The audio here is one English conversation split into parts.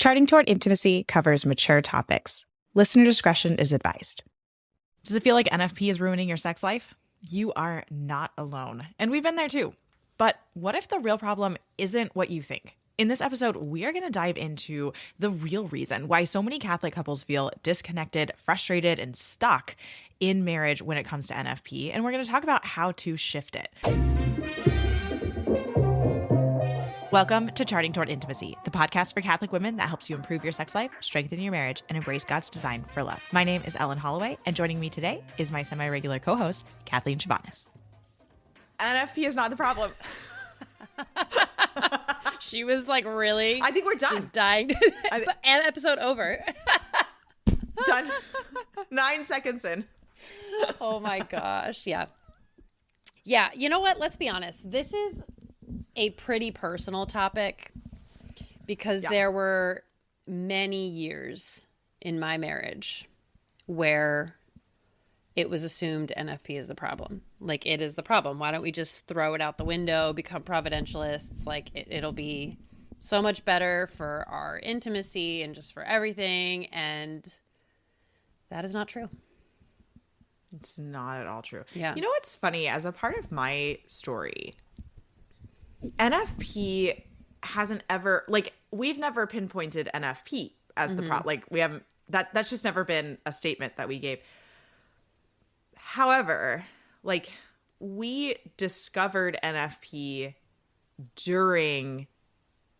Charting Toward Intimacy covers mature topics. Listener discretion is advised. Does it feel like NFP is ruining your sex life? You are not alone. And we've been there too. But what if the real problem isn't what you think? In this episode, we are going to dive into the real reason why so many Catholic couples feel disconnected, frustrated, and stuck in marriage when it comes to NFP. And we're going to talk about how to shift it. Welcome to Charting Toward Intimacy, the podcast for Catholic women that helps you improve your sex life, strengthen your marriage, and embrace God's design for love. My name is Ellen Holloway, and joining me today is my semi-regular co-host, Kathleen Chovanes. NFP is not the problem. She was like, really? I think we're done. Just dying. Episode over. Done. 9 seconds in. Oh my gosh. Yeah. Yeah. You know what? Let's be honest. This is a pretty personal topic because there were many years in my marriage where it was assumed NFP is the problem. Like, it is the problem. Why don't we just throw it out the window, become providentialists? Like, it'll be so much better for our intimacy and just for everything. And that is not true. It's not at all true. Yeah. You know what's funny? As a part of my story, NFP hasn't ever, like, we've never pinpointed NFP as the problem. Like, we haven't, that's just never been a statement that we gave. However, like, we discovered NFP during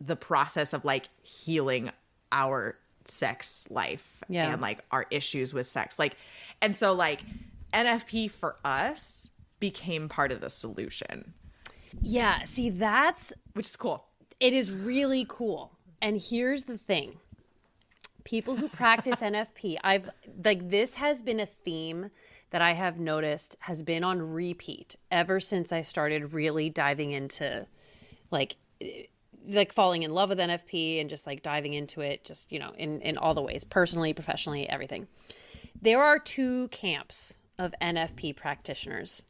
the process of, like, healing our sex life and, like, our issues with sex. Like, and so, like, NFP for us became part of the solution. Yeah, see, which is cool. It is really cool. And here's the thing. People who practice NFP, this has been a theme that I have noticed has been on repeat ever since I started really diving into like falling in love with NFP and just like diving into it, just, you know, in all the ways, personally, professionally, everything. There are two camps of NFP practitioners.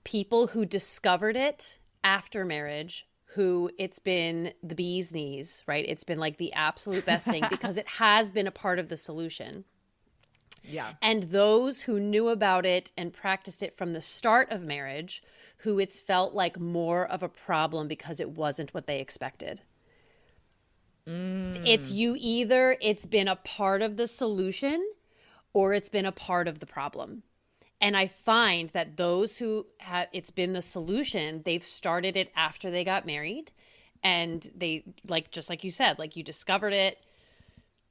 People who discovered it after marriage, who it's been the bee's knees, right? It's been like the absolute best thing because it has been a part of the solution. Yeah. And those who knew about it and practiced it from the start of marriage, who it's felt like more of a problem because it wasn't what they expected. It's been a part of the solution or it's been a part of the problem. And I find that those who have, it's been the solution, they've started it after they got married. And they, like, just like you said, like, you discovered it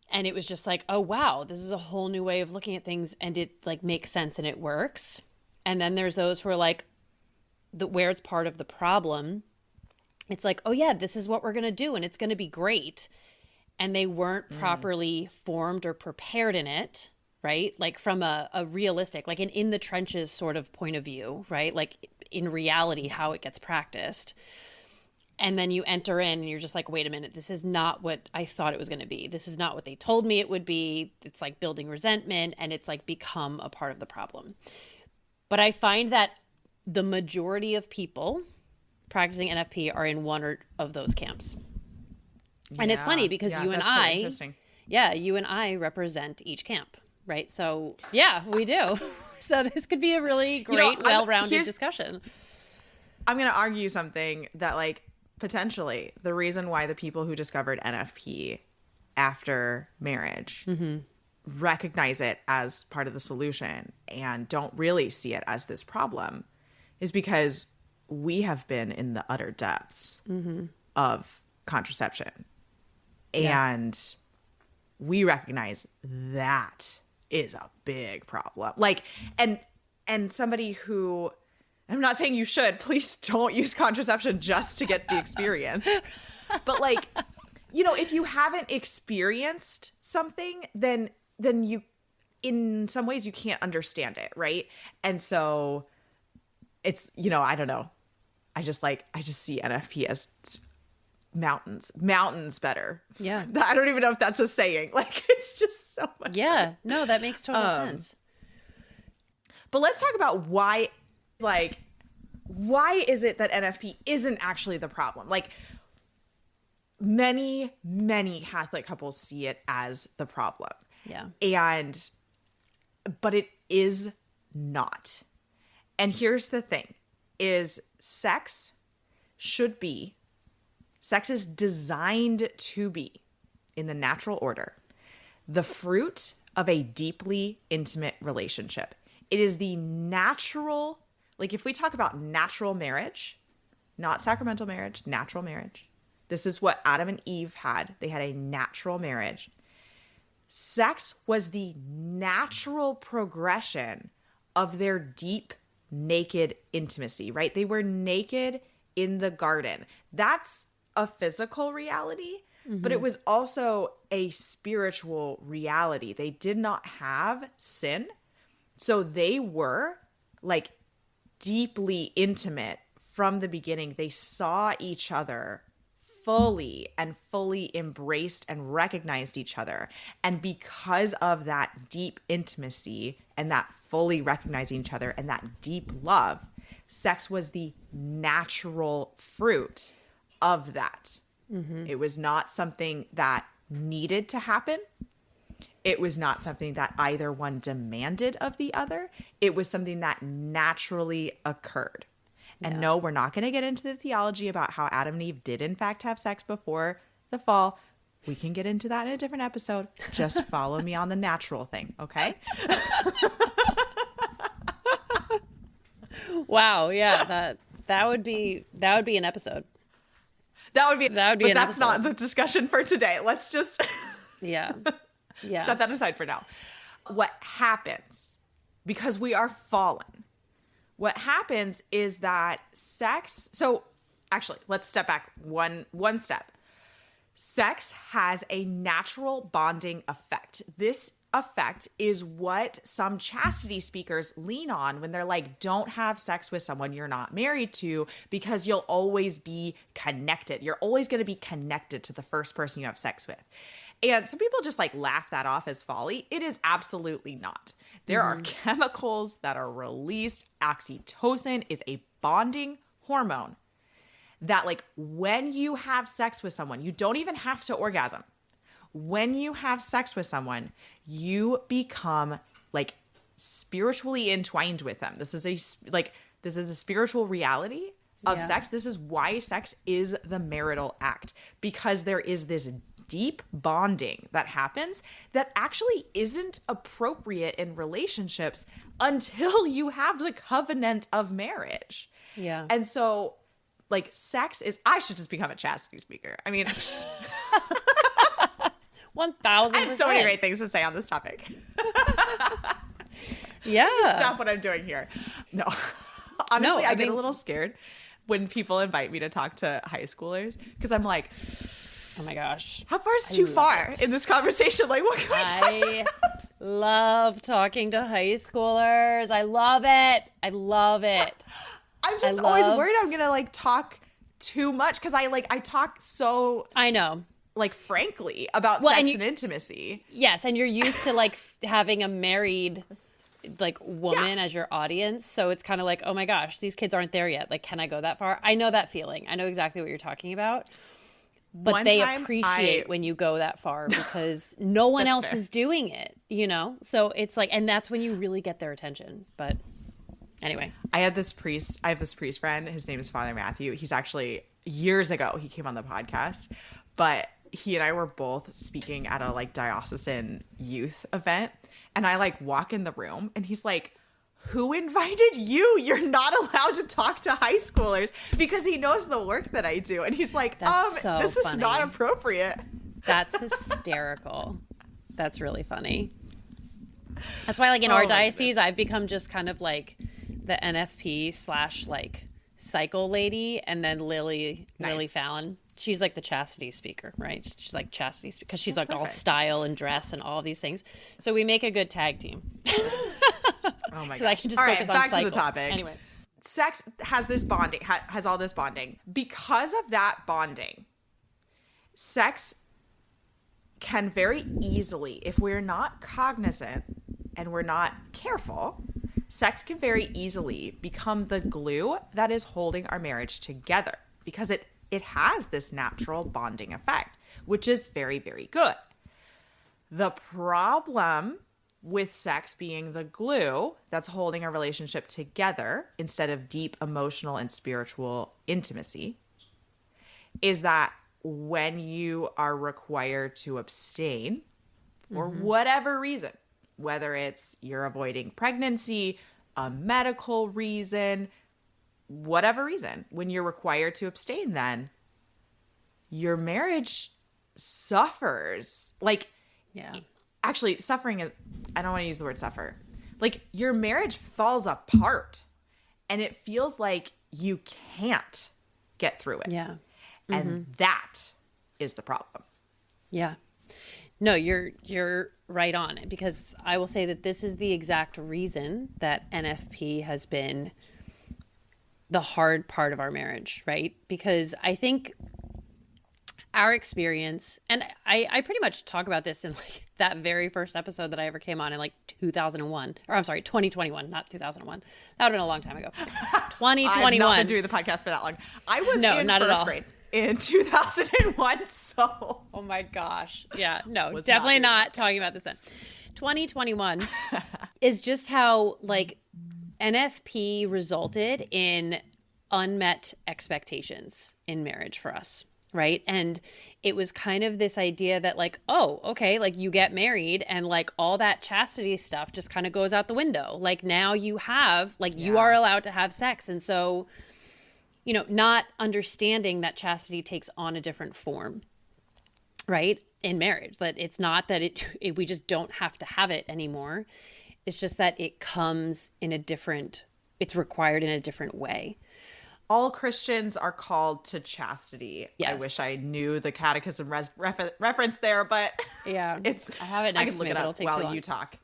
and it was just like, oh, wow, this is a whole new way of looking at things. And it, like, makes sense and it works. And then there's those who are like, where it's part of the problem. It's like, oh, yeah, this is what we're going to do and it's going to be great. And they weren't properly formed or prepared in it. Right? Like, from a realistic, like, an in the trenches sort of point of view, right? Like, in reality, how it gets practiced. And then you enter in and you're just like, wait a minute, this is not what I thought it was going to be. This is not what they told me it would be. It's like building resentment and it's like become a part of the problem. But I find that the majority of people practicing NFP are in one of those camps. And it's funny because you and I represent each camp. Right. So, yeah, we do. So this could be a really great, well-rounded discussion. I'm going to argue something that, like, potentially the reason why the people who discovered NFP after marriage recognize it as part of the solution and don't really see it as this problem is because we have been in the utter depths of contraception. And we recognize that is a big problem. Like, and somebody who, I'm not saying you should, please don't use contraception just to get the experience. But, like, you know, if you haven't experienced something, then you, in some ways you can't understand it. Right. And so it's, you know, I don't know. I just see NFP as mountains better. Yeah. I don't even know if that's a saying. Like, it's just so much better. No, that makes total sense. But let's talk about why is it that NFP isn't actually the problem? Like, many, many Catholic couples see it as the problem. Yeah. But it is not. And here's the thing, is sex is designed to be, in the natural order, the fruit of a deeply intimate relationship. It is the natural, like if we talk about natural marriage, not sacramental marriage, natural marriage. This is what Adam and Eve had. They had a natural marriage. Sex was the natural progression of their deep, naked intimacy, right? They were naked in the garden. That's a physical reality, but it was also a spiritual reality. They did not have sin. So they were like deeply intimate from the beginning. They saw each other fully embraced and recognized each other. And because of that deep intimacy and that fully recognizing each other and that deep love, sex was the natural fruit of that. It was not something that needed to happen. It was not something that either one demanded of the other. It was something that naturally occurred. And no, we're not going to get into the theology about how Adam and Eve did in fact have sex before the fall. We can get into that in a different episode. Just follow me on the natural thing, okay? Wow, yeah, that would be an episode. That would be but an that's episode. Not the discussion for today. Let's just yeah. set that aside for now. What happens, because we are fallen, what happens is that sex, so actually, let's step back one step. Sex has a natural bonding effect. This effect is what some chastity speakers lean on when they're like, don't have sex with someone you're not married to because you'll always be connected. You're always going to be connected to the first person you have sex with. And some people just like laugh that off as folly. It is absolutely not. There are chemicals that are released. Oxytocin is a bonding hormone that like when you have sex with someone, you don't even have to orgasm. When you have sex with someone, you become like spiritually entwined with them. This is a spiritual reality of sex. This is why sex is the marital act, because there is this deep bonding that happens that actually isn't appropriate in relationships until you have the covenant of marriage. Yeah. And so like sex is, I should just become a chastity speaker. I mean, 1,000%. I have so many great things to say on this topic. Yeah. Stop what I'm doing here. No. Honestly, I get a little scared when people invite me to talk to high schoolers because I'm like, oh my gosh. How far is too far in this conversation? Like, what can we talk about? Love talking to high schoolers. I love it. I'm just always worried I'm going to like talk too much because I talk so. I know. Like frankly about sex and intimacy. Yes, and you're used to like having a married like woman as your audience, so it's kind of like, oh my gosh, these kids aren't there yet. Like, can I go that far? I know that feeling. I know exactly what you're talking about. But they appreciate when you go that far because no one else is doing it, you know? So it's like, and that's when you really get their attention. But anyway, I have this priest friend. His name is Father Matthew. He's actually years ago, he came on the podcast, but he and I were both speaking at a like diocesan youth event, and I like walk in the room and he's like, who invited you? You're not allowed to talk to high schoolers, because he knows the work that I do. And he's like, this is not appropriate. That's hysterical. That's really funny. That's why like in our diocese, I've become just kind of like the NFP / like cycle lady, and then Lily Fallon. She's like the chastity speaker, right? She's like chastity speaker because she's all style and dress and all these things. So we make a good tag team. Oh my god! I can just focus on back cycle. To the topic. Anyway, sex has this bonding, has all this bonding. Because of that bonding, sex can very easily, if we're not cognizant and we're not careful, sex can very easily become the glue that is holding our marriage together, because it it has this natural bonding effect, which is very, very good. The problem with sex being the glue that's holding a relationship together instead of deep emotional and spiritual intimacy is that when you are required to abstain for whatever reason, whether it's you're avoiding pregnancy, a medical reason, whatever reason, when you're required to abstain, then your marriage suffers. Like, Yeah. actually, suffering is, I don't want to use the word suffer. Like, your marriage falls apart and it feels like you can't get through it. Yeah. And that is the problem. Yeah. No, you're right on it, because I will say that this is the exact reason that NFP has been the hard part of our marriage, right? Because I think our experience, and I pretty much talk about this in like that very first episode that I ever came on in like 2001, or I'm sorry, 2021, not 2001. That would have been a long time ago. 2021. I've not been doing the podcast for that long. I was in not at first all. grade in 2001, so. Oh my gosh. Yeah, no, Was definitely not not talking about this then. 2021 is just how like NFP resulted in unmet expectations in marriage for us, right? And it was kind of this idea that like, oh, okay, like you get married and like all that chastity stuff just kind of goes out the window. Like now you have, like you are allowed to have sex. And so, you know, not understanding that chastity takes on a different form, right? In marriage, that it's not that we just don't have to have it anymore. It's just that it comes in a different, it's required in a different way. All Christians are called to chastity. Yes. I wish I knew the catechism reference there, but Yeah, it's. I have it I next can to look me, it but it'll up take too while long. you talk.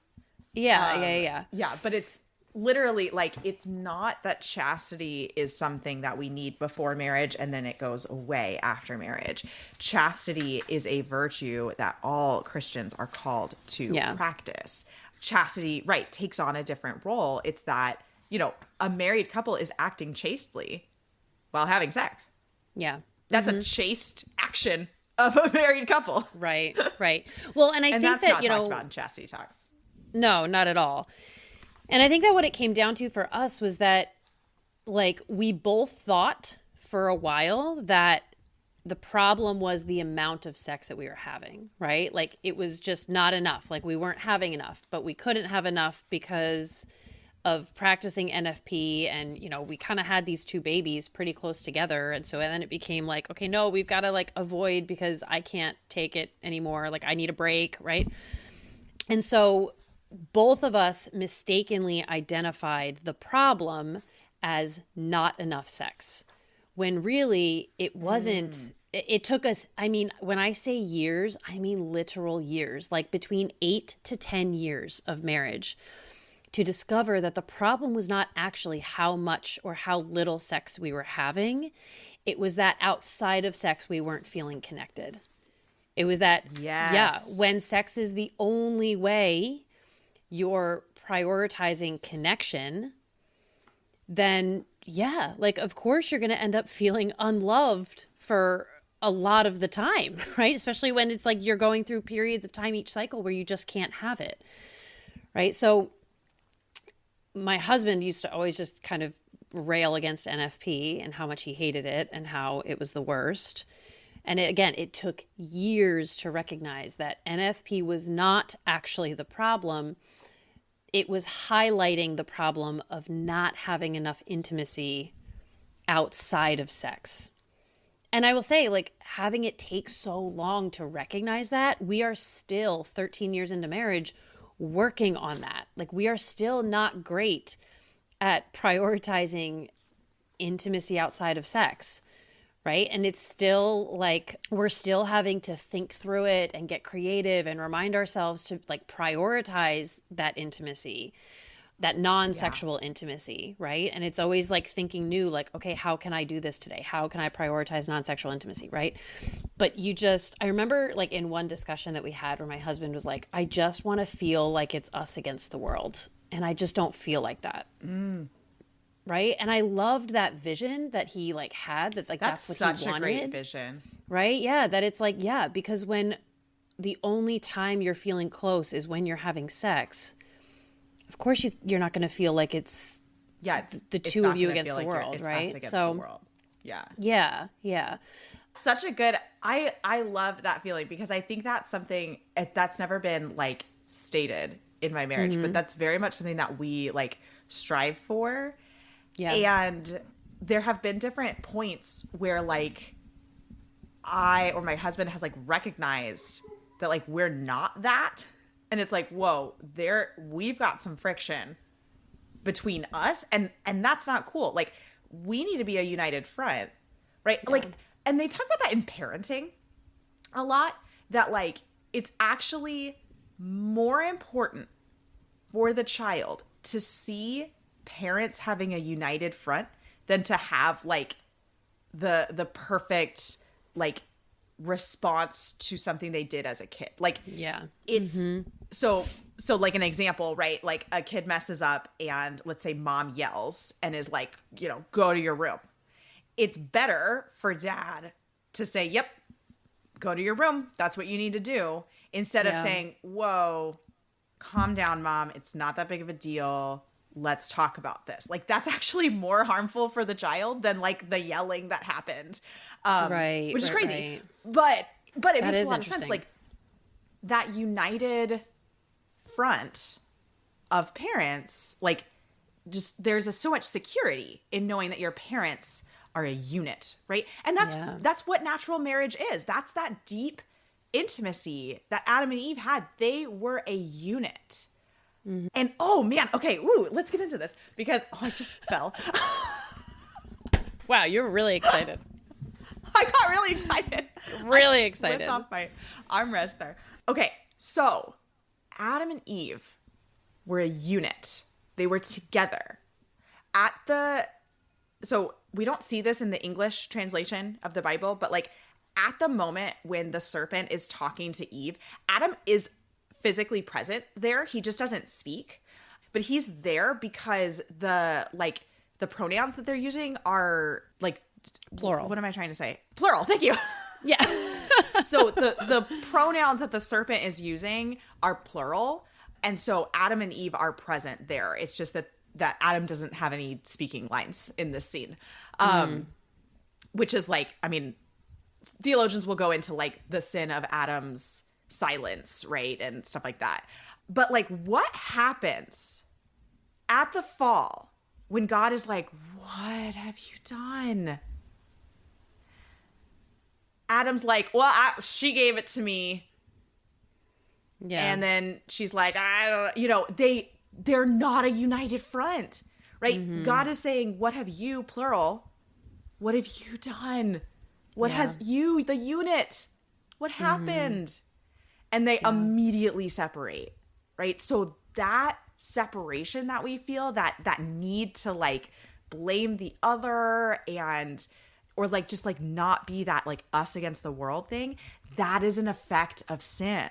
Yeah. Yeah, but it's literally like, it's not that chastity is something that we need before marriage and then it goes away after marriage. Chastity is a virtue that all Christians are called to practice. Chastity, right, takes on a different role. It's that, you know, a married couple is acting chastely while having sex. Yeah. That's a chaste action of a married couple. Right. Well, and I think that's that, not you talked know, about in chastity talks. no, not at all. And I think that what it came down to for us was that, like, we both thought for a while that the problem was the amount of sex that we were having, right? Like, it was just not enough. Like, we weren't having enough, but we couldn't have enough because of practicing NFP. And, you know, we kind of had these two babies pretty close together. And so then it became like, okay, no, we've got to like avoid because I can't take it anymore. Like, I need a break, right? And so both of us mistakenly identified the problem as not enough sex, when really it wasn't. It took us, I mean, when I say years, I mean literal years, like between 8 to 10 years of marriage, to discover that the problem was not actually how much or how little sex we were having. It was that outside of sex, we weren't feeling connected. It was that, when sex is the only way you're prioritizing connection, then like, of course you're going to end up feeling unloved for a lot of the time, right? Especially when it's like you're going through periods of time each cycle where you just can't have it, right? So my husband used to always just kind of rail against NFP and how much he hated it and how it was the worst. And it took years to recognize that NFP was not actually the problem. It was highlighting the problem of not having enough intimacy outside of sex. And I will say, like, having it take so long to recognize that, we are still 13 years into marriage working on that. Like, we are still not great at prioritizing intimacy outside of sex. Right. And it's still like we're still having to think through it and get creative and remind ourselves to like prioritize that intimacy, that non-sexual intimacy. Right. And it's always like thinking new, like, OK, how can I do this today? How can I prioritize non-sexual intimacy? Right. But I remember like in one discussion that we had where my husband was like, I just want to feel like it's us against the world. And I just don't feel like that. right? And I loved that vision that he like had, that like that's what such he wanted. a great vision. Right? Yeah, that it's like, yeah, because when the only time you're feeling close is when you're having sex, of course you're not going to feel like it's the two of you against the world, it's right? us against the world. Yeah. Yeah, yeah. Such a good, I love that feeling, because I think that's something that's never been like stated in my marriage, but that's very much something that we like strive for. Yeah. And there have been different points where like I or my husband has like recognized that like we're not that, and it's like, whoa, we've got some friction between us, and that's not cool. Like, we need to be a united front, right? Yeah. Like, and they talk about that in parenting a lot, that like it's actually more important for the child to see parents having a united front than to have like the perfect like response to something they did as a kid. Like, yeah, it's so like an example, right? Like a kid messes up and let's say mom yells and is like, you know, go to your room. It's better for dad to say, yep, go to your room. That's what you need to do. Instead of saying, whoa, calm down, mom. It's not that big of a deal. Let's talk about this. Like, that's actually more harmful for the child than like the yelling that happened. Right. Which is crazy. Right. But it makes a lot of sense. Like, that united front of parents, like, just there's so much security in knowing that your parents are a unit, right? And that's what natural marriage is. That's that deep intimacy that Adam and Eve had. They were a unit. And oh man, okay, let's get into this, because I just fell. Wow, you're really excited. I got really excited. Really I excited. Slipped off my armrest there. Okay, so Adam and Eve were a unit. They were together. So we don't see this in the English translation of the Bible, but like at the moment when the serpent is talking to Eve, Adam is physically present there. He just doesn't speak, but he's there because the pronouns that they're using are like plural. What am I trying to say? Plural. Thank you. Yeah. So the pronouns that the serpent is using are plural. And so Adam and Eve are present there. It's just that Adam doesn't have any speaking lines in this scene. Which is like, I mean, theologians will go into like the sin of Adam's silence, right? And stuff like that. But like, what happens at the fall when God is like, what have you done? Adam's like, well, she gave it to me. Yeah. And then she's like, I don't, you know, they're not a united front, right? God is saying, what have you, plural, what have you done? What has you, the unit, what happened? And they immediately separate, right? So that separation that we feel, that need to like blame the other or like just like not be that like us against the world thing, that is an effect of sin.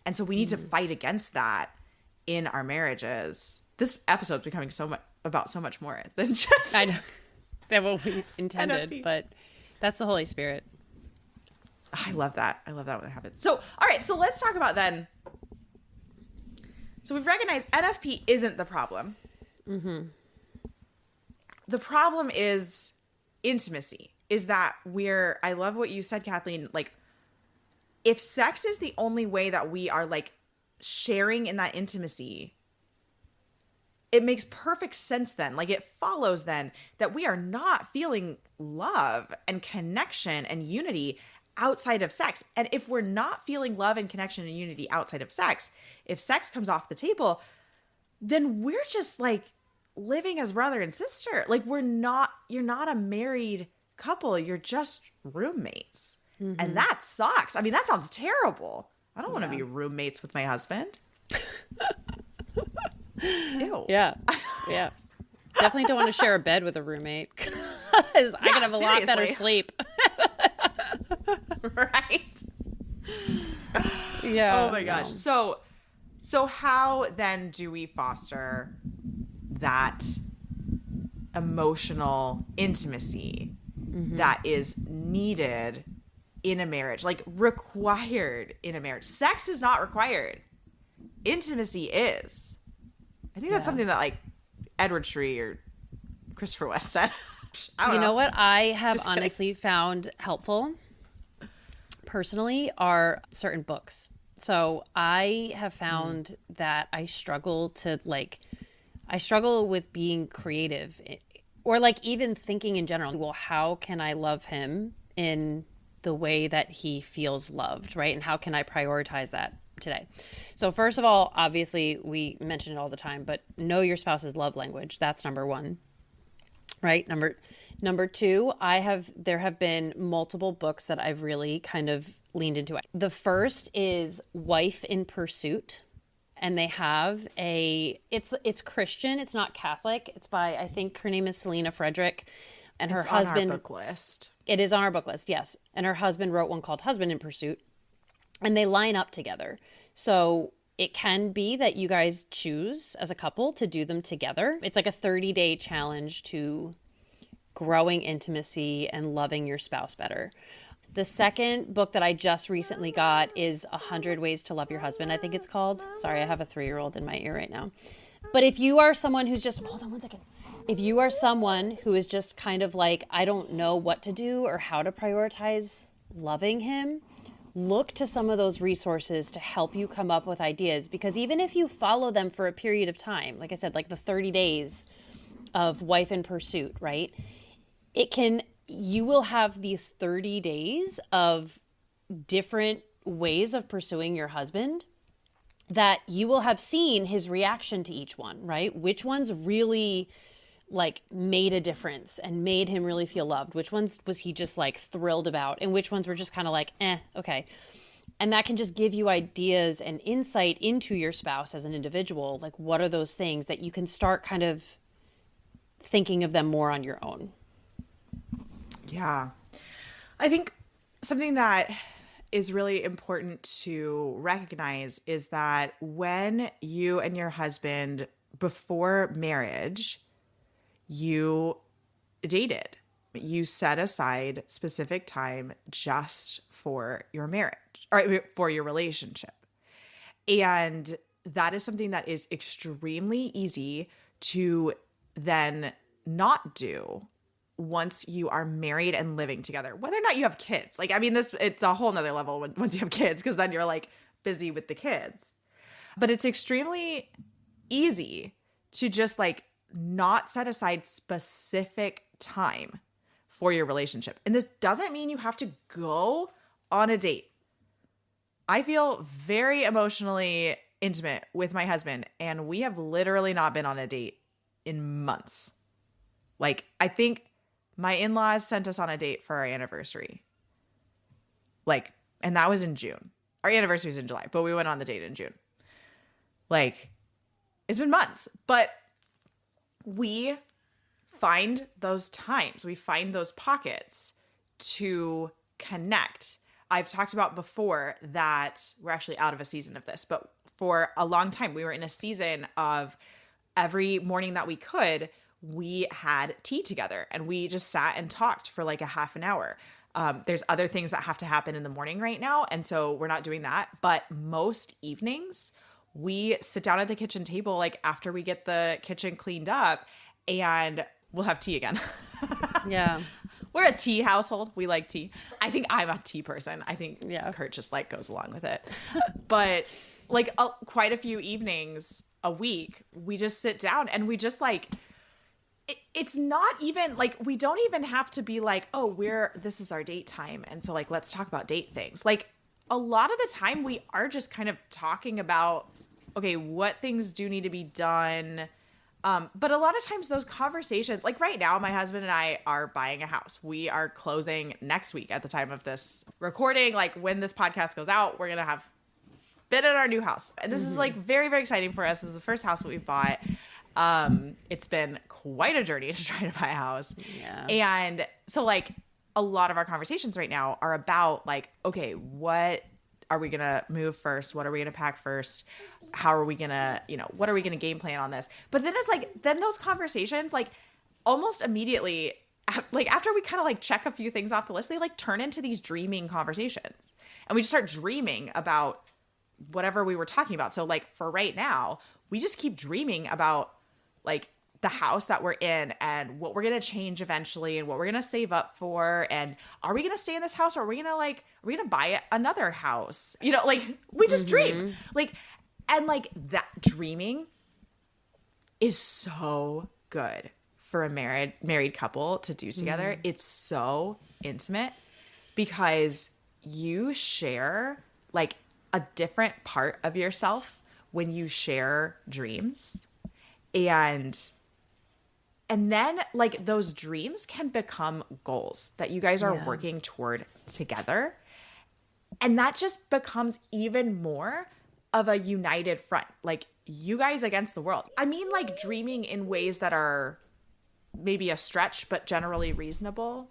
And so we need to fight against that in our marriages. This episode's becoming about so much more than just I know that what we intended, NFP. But that's the Holy Spirit. I love that. I love that when it happens. So, all right. So let's talk about then. So we've recognized NFP isn't the problem. The problem is intimacy. Is that I love what you said, Kathleen, like, if sex is the only way that we are like sharing in that intimacy, it makes perfect sense then. Like, it follows then that we are not feeling love and connection and unity outside of sex. And if we're not feeling love and connection and unity outside of sex, if sex comes off the table, then we're just like living as brother and sister. Like, you're not a married couple. You're just roommates. And that sucks. I mean, that sounds terrible. I don't want to be roommates with my husband. Ew. Yeah. Yeah. Definitely don't want to share a bed with a roommate, because I can have a lot better sleep. Right? Yeah. Oh my gosh. So how then do we foster that emotional intimacy that is needed in a marriage, like required in a marriage. Sex is not required. Intimacy is. I think that's something that like Edward Shree or Christopher West said. I don't know what I have honestly found helpful personally are certain books. So I have found that I struggle with being creative or like even thinking in general. Well, how can I love him in the way that he feels loved, right? And how can I prioritize that today? So first of all, obviously we mention it all the time, but know your spouse's love language. That's number one, right? Number two, there have been multiple books that I've really kind of leaned into. The first is Wife in Pursuit. And they have it's Christian. It's not Catholic. It's by, I think her name is Selena Frederick. And her husband. It's on our book list. It is on our book list, yes. And her husband wrote one called Husband in Pursuit. And they line up together. So it can be that you guys choose as a couple to do them together. It's like a 30-day challenge to growing intimacy and loving your spouse better. The second book that I just recently got is 100 Ways to Love Your Husband, I think it's called. Sorry, I have a 3-year-old in my ear right now. But if you are someone who's just, hold on one second. If you are someone who is just kind of like, I don't know what to do or how to prioritize loving him, look to some of those resources to help you come up with ideas. Because even if you follow them for a period of time, like I said, like the 30 days of Wife in Pursuit, right? You will have these 30 days of different ways of pursuing your husband that you will have seen his reaction to each one, right? Which ones really like made a difference and made him really feel loved? Which ones was he just like thrilled about? And which ones were just kind of like, okay. And that can just give you ideas and insight into your spouse as an individual. Like, what are those things that you can start kind of thinking of them more on your own? Yeah. I think something that is really important to recognize is that when you and your husband, before marriage, you dated, you set aside specific time just for your marriage or for your relationship. And that is something that is extremely easy to then not do once you are married and living together, whether or not you have kids. Like, I mean, it's a whole nother level once you have kids, because then you're like busy with the kids. But it's extremely easy to just like not set aside specific time for your relationship. And this doesn't mean you have to go on a date. I feel very emotionally intimate with my husband, and we have literally not been on a date in months. Like, I think my in-laws sent us on a date for our anniversary. Like, and that was in June. Our anniversary is in July, but we went on the date in June. Like, it's been months, but we find those times, we find those pockets to connect. I've talked about before that we're actually out of a season of this, but for a long time, we were in a season of every morning that we could, we had tea together and we just sat and talked for like a half an hour. There's other things that have to happen in the morning right now, and so we're not doing that. But most evenings, we sit down at the kitchen table like after we get the kitchen cleaned up, and we'll have tea again. Yeah. We're a tea household. We like tea. I think I'm a tea person. I think Kurt just like goes along with it. But like quite a few evenings a week, we just sit down and we just like, it's not even like, we don't even have to be like, oh, this is our date time, and so like, let's talk about date things. Like, a lot of the time we are just kind of talking about, okay, what things do need to be done. But a lot of times those conversations, like right now, my husband and I are buying a house. We are closing next week at the time of this recording. Like, when this podcast goes out, we're going to have been in our new house. And this is like very, very exciting for us. This is the first house that we've bought. It's been quite a journey to try to buy a house. Yeah. And so like a lot of our conversations right now are about like, okay, what are we going to move first? What are we going to pack first? How are we going to, what are we going to game plan on this? But then it's like, then those conversations, like almost immediately, like after we kind of like check a few things off the list, they like turn into these dreaming conversations. And we just start dreaming about whatever we were talking about. So like for right now, we just keep dreaming about like the house that we're in and what we're going to change eventually and what we're going to save up for. And are we going to stay in this house or are we going to buy another house? You know, like we just dream. Like, and like that dreaming is so good for a married couple to do together. It's so intimate because you share like a different part of yourself when you share dreams. And then like those dreams can become goals that you guys are working toward together. And that just becomes even more of a united front, like you guys against the world. I mean, like dreaming in ways that are maybe a stretch, but generally reasonable,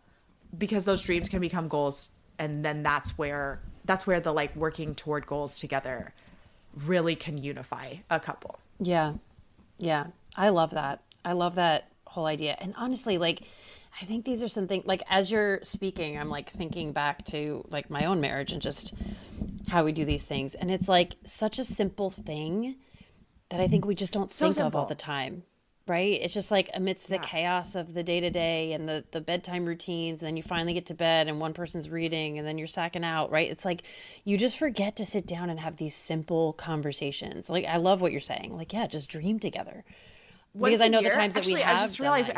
because those dreams can become goals. And then that's where the like working toward goals together really can unify a couple. Yeah. Yeah. I love that. I love that whole idea. And honestly, like, I think these are something like, as you're speaking, I'm like thinking back to like my own marriage and just how we do these things. And it's like such a simple thing that I think we just don't think of all the time. Right? It's just like amidst the chaos of the day to day and the bedtime routines, and then you finally get to bed and one person's reading and then you're sacking out, right? It's like you just forget to sit down and have these simple conversations. Like I love what you're saying. Like, yeah, just dream together. Because I know the times that we have. I just realized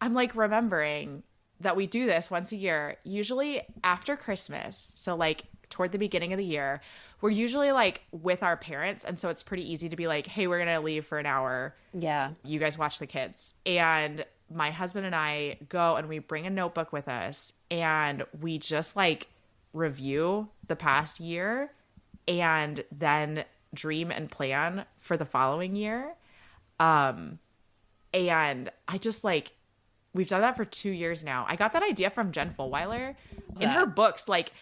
I'm like remembering that we do this once a year, usually after Christmas. So like toward the beginning of the year, we're usually like with our parents. And so it's pretty easy to be like, hey, we're going to leave for an hour. Yeah. You guys watch the kids. And my husband and I go and we bring a notebook with us and we just like review the past year and then dream and plan for the following year. And I just like, we've done that for 2 years now. I got that idea from Jen Fulweiler in her books. Like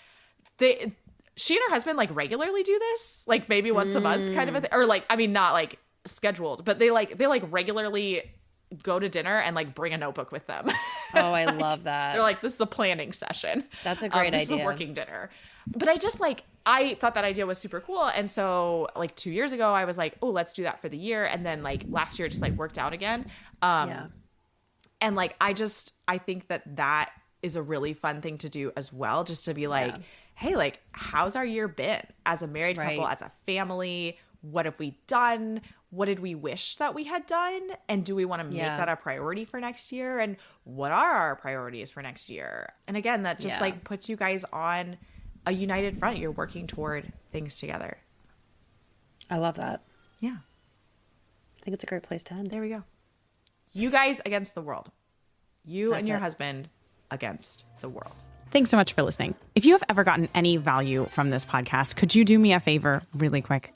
she and her husband like regularly do this, like maybe once a month kind of a thing. Or like, I mean, not like scheduled, but they regularly go to dinner and like bring a notebook with them. Oh, I love that. They're like, this is a planning session. That's a great idea. This is a working dinner. But I just like, I thought that idea was super cool. And so like 2 years ago, I was like, oh, let's do that for the year. And then like last year, it just like worked out again. And like, I think that is a really fun thing to do as well. Just to be like, hey, like, how's our year been as a married couple, as a family? What have we done? What did we wish that we had done? And do we want to make that a priority for next year? And what are our priorities for next year? And again, that just like puts you guys on a united front. You're working toward things together. I love that. Yeah. I think it's a great place to end. There we go. You guys against the world. You and your husband against the world. Thanks so much for listening. If you have ever gotten any value from this podcast, could you do me a favor really quick?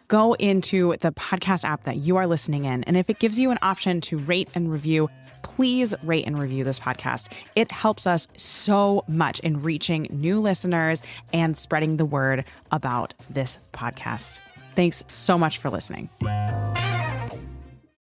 Go into the podcast app that you are listening in, and if it gives you an option to rate and review, please rate and review this podcast. It helps us so much in reaching new listeners and spreading the word about this podcast. Thanks so much for listening.